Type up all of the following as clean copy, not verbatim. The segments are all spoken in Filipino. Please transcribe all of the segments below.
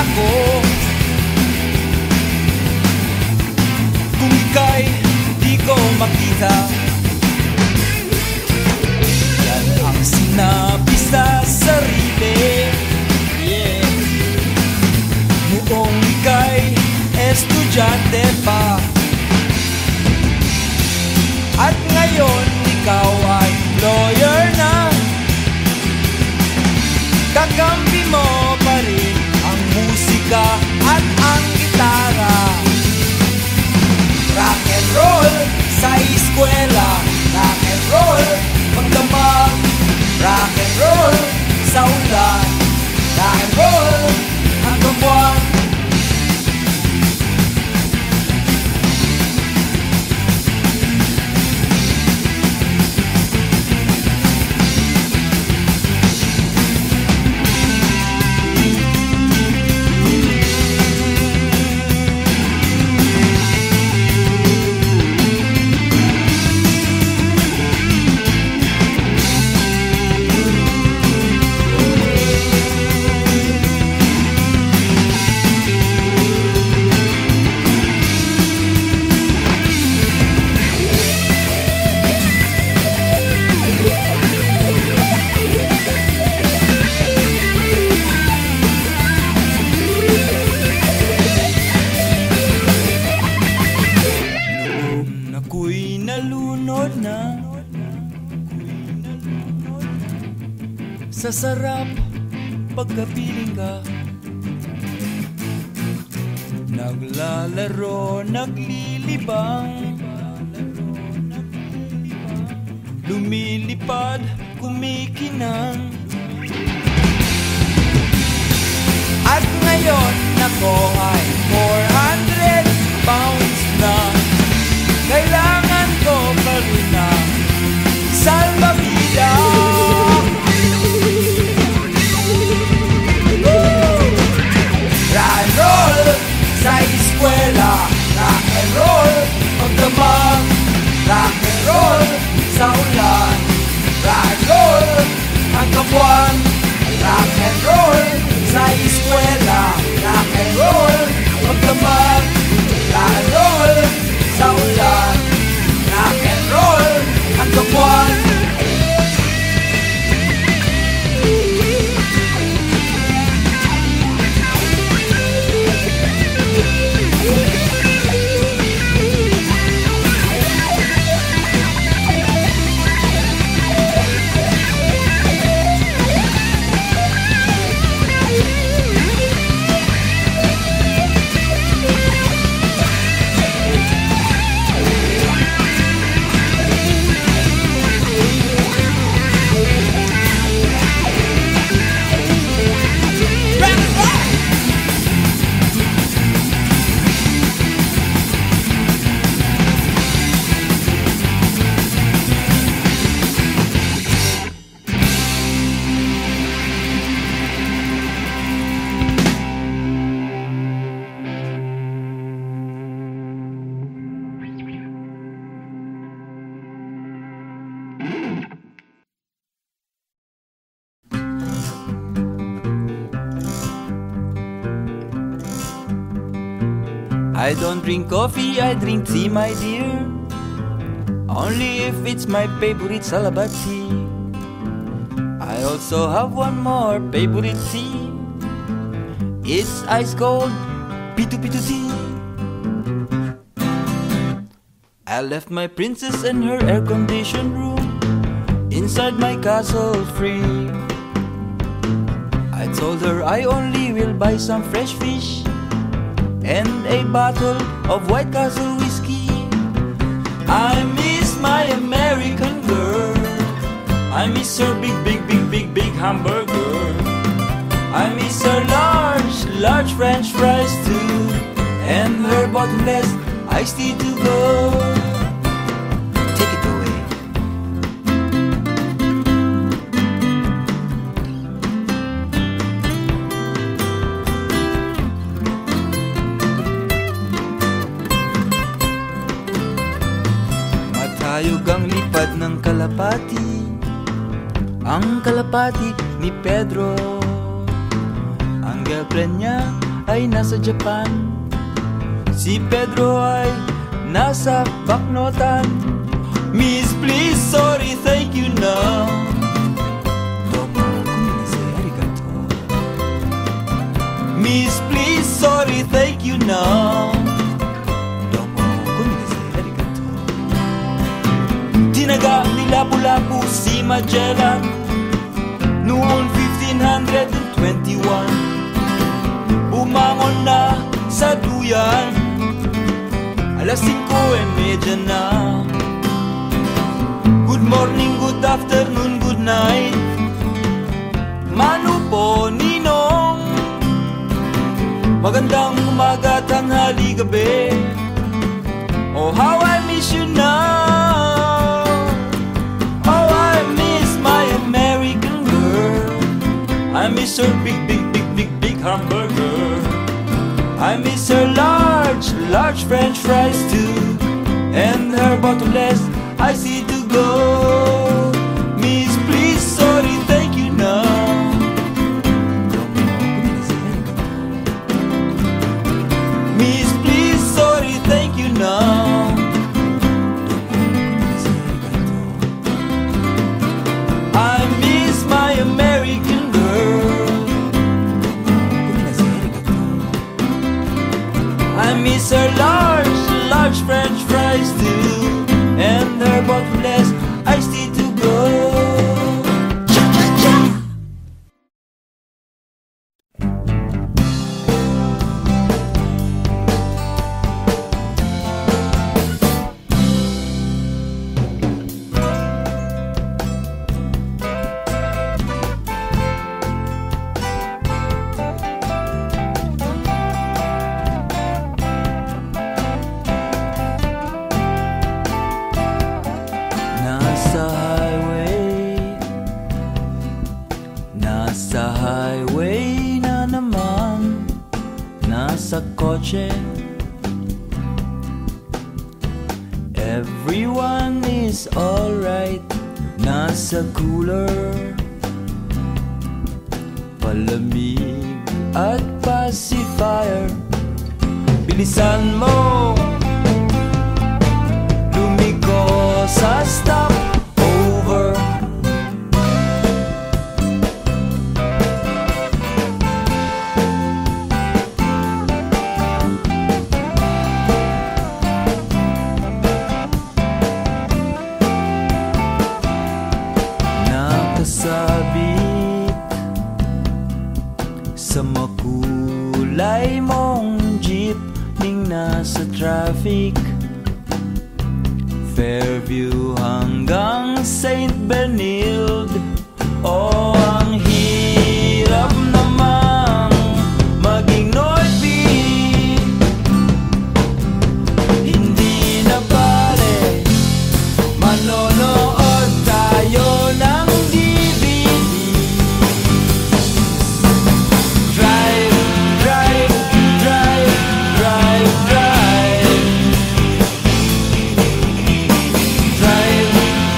ako kung ika'y di ko makita. Yan ang sinabi sa sarili, yeah. Noong ika'y estudyante pa, at ngayon ikaw ay lawyer na. Kakampi mo pa rin ang musika at ang gitara. Rock and roll sa eskwela, rock and roll magdamag, rock and roll sa ulan, rock and roll hanggang buwan. Sa sarap pagkapiling ka, naglalaro, naglilibang, lumilipad, kumikinang. At ngayon ako ay 400 pounds na. Kailangan ko pa rin ng salbabida. Rock and roll sa eskwela, rock and roll magdamag, rock and roll sa ulan, rock and roll hanggang buwan. Rock and roll sa eskwela, rock and roll magdamag, rock and roll sa ulan, rock and roll hanggang buwan. I don't drink coffee, I drink tea, my dear. Only if it's my favorite Salabat tea. I also have one more favorite tea. It's ice cold Pitu-Pitu tea. I left my princess in her air-conditioned room inside my castle free. I told her I only will buy some fresh fish and a bottle of White Castle whiskey. I miss my American girl. I miss her big hamburger. I miss her large French fries too, and her bottomless iced tea to go. Take it away. Matayog ang lipad ng kalapati, ang kalapati ni Pedro. Ang girlfriend niya ay nasa Japan. Si Pedro ay nasa Baknotan. Miss, please, sorry, thank you na. Domo kuminase, arigato. Miss, please, sorry, thank you na. Domo kuminase, arigato. Tinaga ni Lapu-Lapu si Magellan noong 1521. Bumangon na sa duyan, alas 5:30 na. Good morning, good afternoon, good night. Manu po, Ninong. Magandang umaga, tanghali, gabi. Oh, how I miss you now. Oh, I miss my American girl. I miss her big, big, big, big, big hamburger. I miss her large, large French fries too, and her bottomless icy to go. Miss, please, sorry, thank you now. Miss, please, sorry, thank you now. I miss my American girl. I miss her large, large French fries too, and her bottomless iced tea to go. Cha-cha-cha! Nasa highway na naman, nasa kotse. Everyone is alright. Nasa cooler, palamig at pacifier. Bilisan mo, lumiko sa stop over. Nakasabit sa makulay mong jeep ning nasa traffic, Fairview hanggang St. Benilde. Oh, ang hirap namang maging Northbeat. Hindi na bale, manonood tayo ng DVD. Drive, drive, drive, drive, drive. Drive,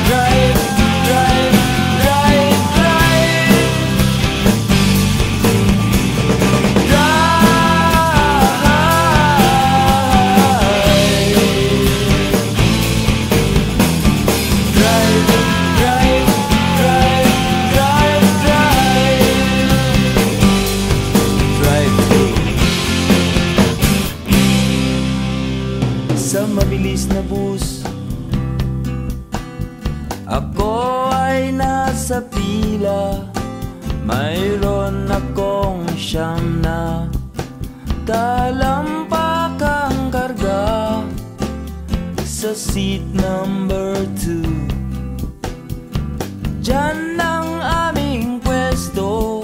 drive, drive, drive, drive. Drive, drive, drive, drive, drive. Sa mabilis na bus, ako ay nasa pila. Mayroon akong siyam na talampakang karga sa seat number 2. Diyan ang aming pwesto,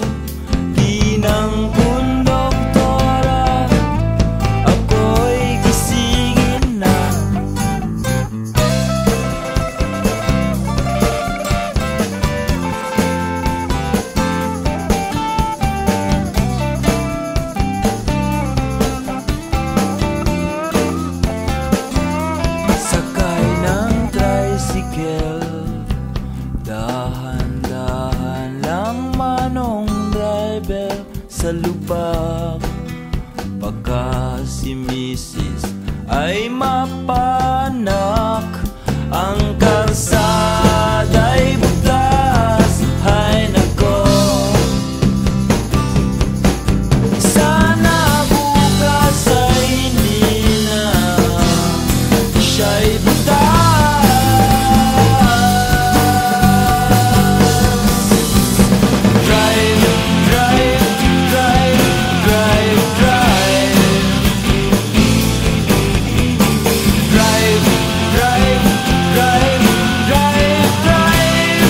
di ng konduktora. Ako'y gisingin na. Sakay ng tricycle, dahan-dahan lang manong driver sa lubak. si Mrs. ay mapanak. Ang kalsada'y butas, hay nako. Sana bukas ay hindi na siya'y butas. Drive, drive, drive, drive, drive. Drive, drive, drive, drive, drive.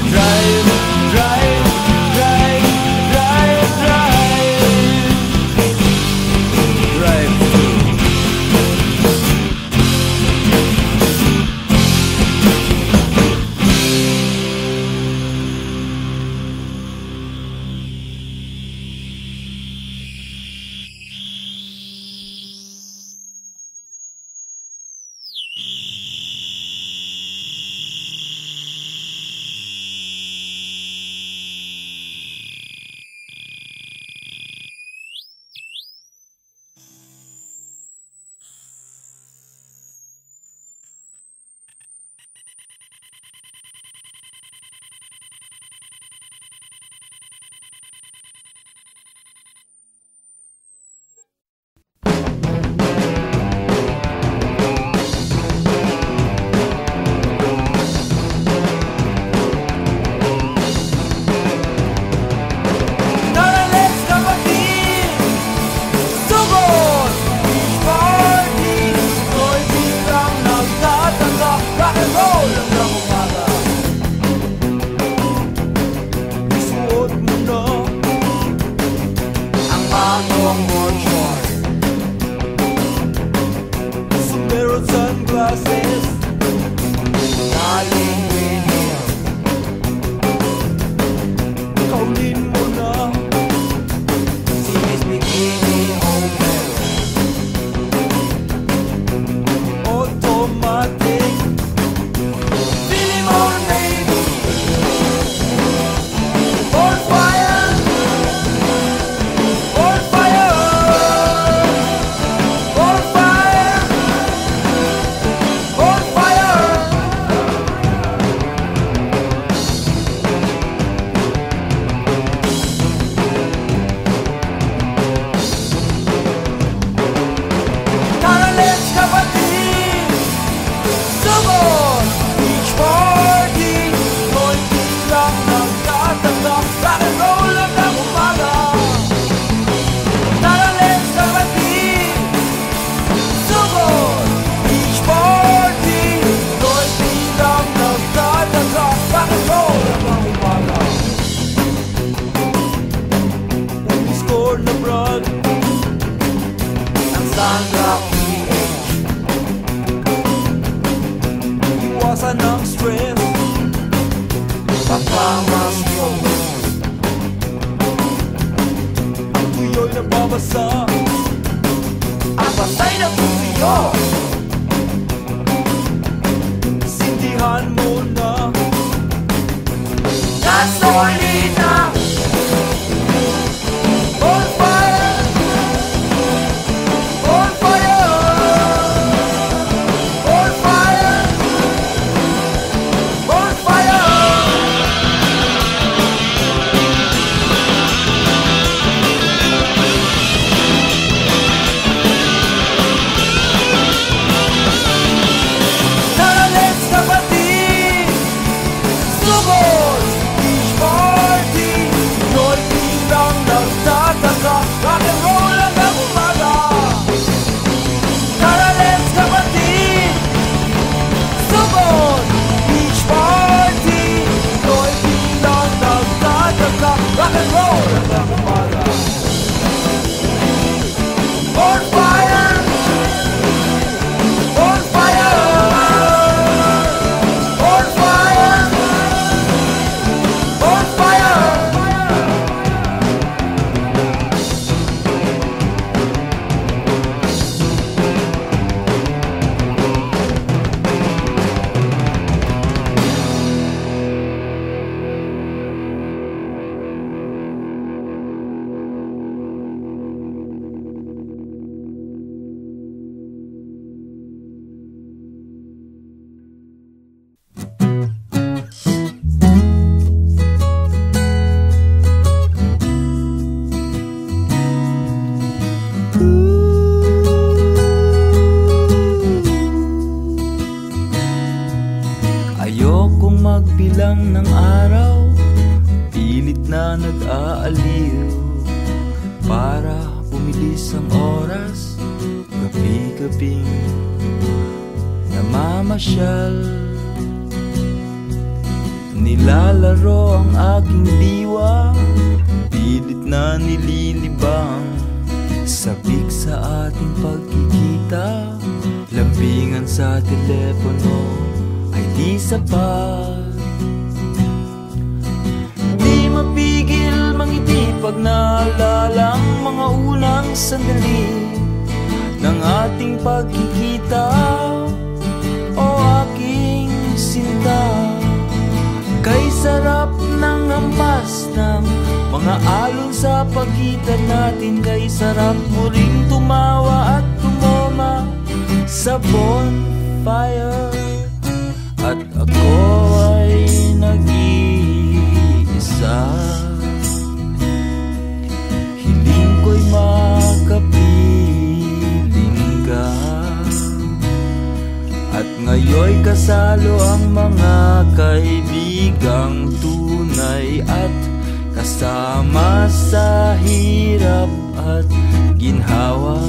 Drive, drive, drive, drive, drive. Drive through. Tara, let's kapatid! Sugod! Beach party! To'y biglang nagtataka. Rock and roll hanggang umaga. Isuot mo na ang bagong board short, sombrero, sunglasses, galing Greenhill. Kaulin mo na si Miss Bikini Homer. Automatic feeling on baby. On fire, on fire, on fire, on fire. Tara, let's kapatid! Sugod! Beach party! To'y biglang nagtataka. Rock and roll hanggang umaga. Tara, let's kapatid! Sugod! Beach party! To'y biglang nagtataka. Rock and roll hanggang umaga. Umiscore na brad ang Sandra PH. Iwasan ang stress, baka ma-stroke. Ang tuyo'y nababasa, ang basay na tuyo. Sindihan mo na gasolina. On fire, on fire, on fire, on fire. Tara, let's kapatid! Sugod! Beach party! oras, gabi-gabing namamasyal. Nilalaro ang aking diwa, pilit na nililibang. Sabik sa ating pagkikita, lambingan sa telepono ay di sapat. Di mapigil mangiti pag naalala ang mga unang sandali ng ating pagkikita, o aking sinta. Kay sarap ng hampas ng mga alon sa pagitan natin. Kay sarap mo ring tumawa at tumoma sa bonfire. At ako ay nag-iisa, hiling ko'y makapiling ka. At ngayon'y kasalo ang mga kaibigang tunay at kasama sa hirap at ginhawa.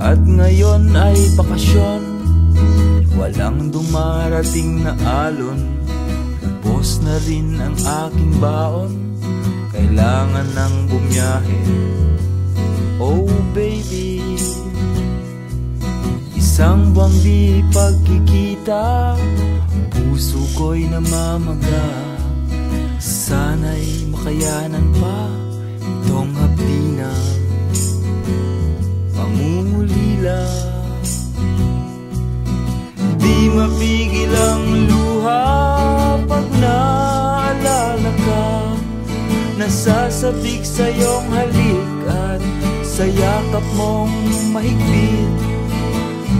At ngayon ay bakasyon, walang dumarating na alon. Ubos na rin ang aking baon, kailangan nang bumiyahe. Oh baby, isang buwang di pagkikita, puso ko'y namamaga. Sana'y makayanan pa itong hapdinan pangungulila. Di mapigil ang luha pag naalala ka, nasasabik sa iyong halik at sa yakap mong mahigpit.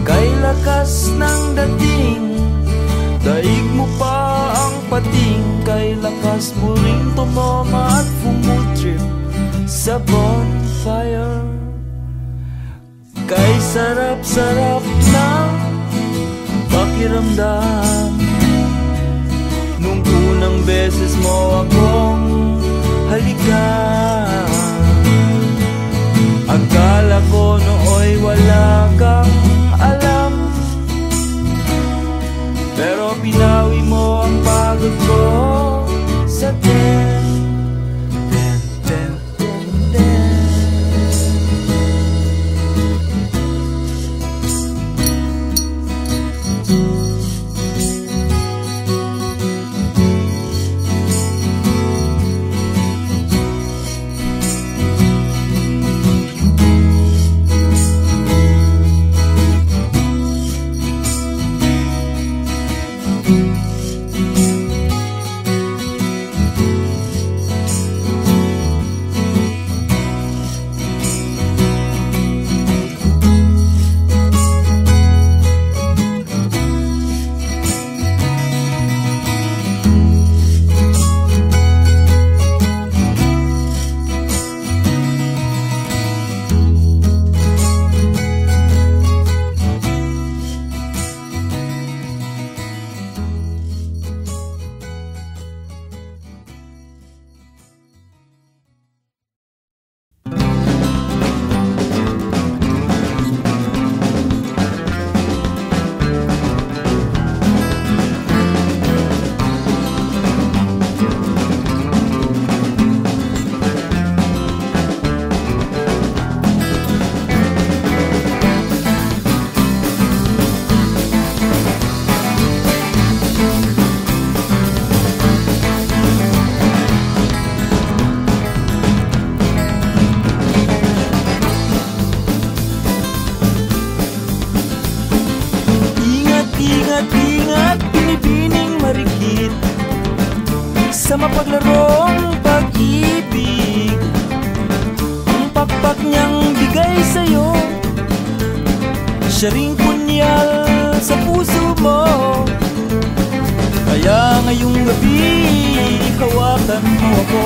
Kay lakas ng dating, daig mo pa ang pating. Kay lakas mo ring tumoma at fumutrip sa bonfire. Kay sarap-sarap ng pakiramdam nung unang beses mo akong halikan. Akala ko nooy wala kang alam, pero pinawi mo ang pagod ko sa ten. Sa mapaglarong pag-ibig, ang pakpak niyang bigay sa'yo, siya ring punyal sa puso mo. Kaya ngayong gabi, hawakan mo ako.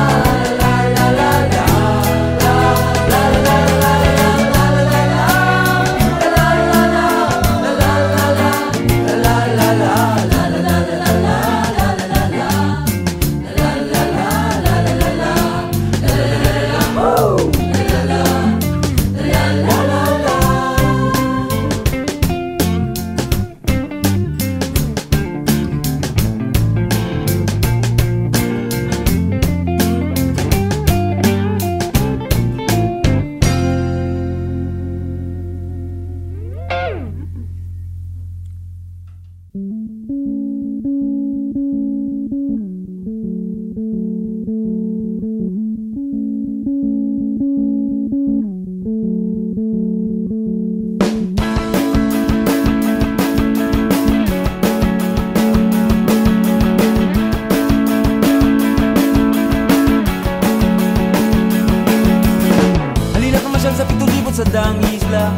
magandang isla.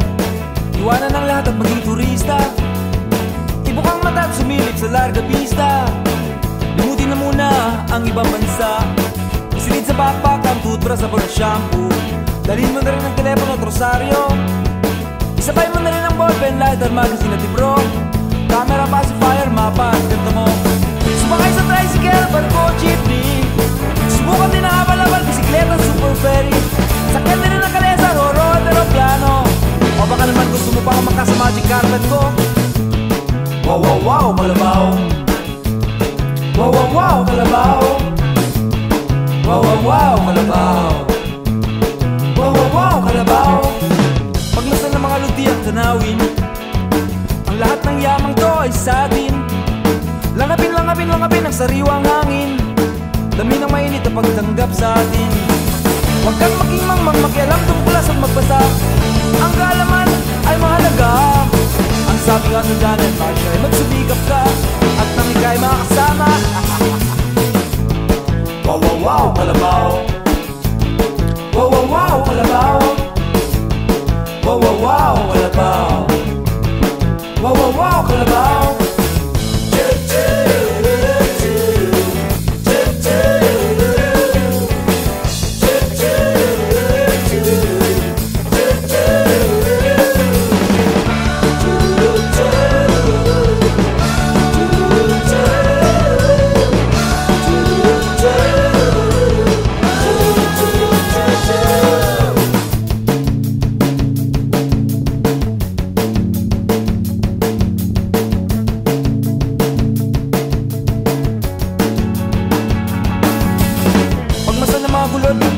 Iwanan ng lahat at maging turista. Ibukang mata at sumilip sa larga pista. Limutin na muna ang ibang bansa. Isilid sa backpack ang toothbrush sa pag shampoo. Dalhin mo na rin ang telepono at rosaryo. Isabay mo na rin ang ballpen, lighter, magazine at libro. Camera, pacifier, mapa at ganda mo. Sumakay sa tricycle, barko, jeepney. Subukan din ang abal-abal, bisikleta, super ferry. Sakyan din ang kalesa, roro at aeroplano. O baka naman gusto mo pa kumaka sa magic carpet ko. Wow, wow, wow, kalabaw. Wow, wow, wow, kalabaw. Wow, wow, wow, kalabaw. Wow, wow, wow, kalabaw. Paglasan ng mga ludi at tanawin, ang lahat ng yamang to ay sa atin. Langapin, langapin, langapin ang sariwang hangin. Dami ng mainit na pagtanggap sa atin. Huwag kang maging mangmang, makialam tungkol sa magbasa. Ang kaalaman ay mahalaga. Ang sabi nga sa Janet Marshall ay magsumikap ka at nang ika'y makakasama. Wow, wow, wow, kalabaw. Wow, wow, wow, kalabaw. Wow, wow, wow, kalabaw. Wow, wow, wow, kalabaw.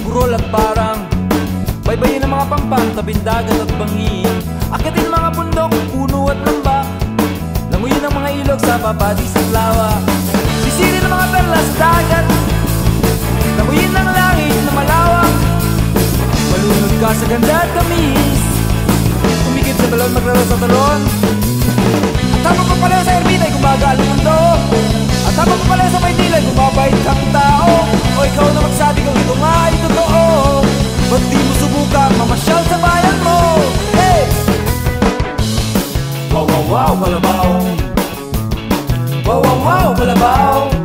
Burol at parang baybayin ng mga pampang, tabing dagat at bangin. Akitin mga bundok, puno at lamba. Languyin ang mga ilog sa papadis at lawa. Sisirin ang mga perlas sa dagat. Languyin ang langit na malawak. Malunod ka sa ganda at tamis. Tumikip sa talon, maglaro sa talon. At habang papalayo sa erbita ay gumagaan ang mundo. At habang papalayo sa Maynila ay gumabait kang tao. O ikaw na magsabi kung ito nga ay totoo. Ba't di mo subukan mamasyal sa bayan mo? Hey! Wow, wow, wow, kalabaw. Wow, wow, wow, kalabaw.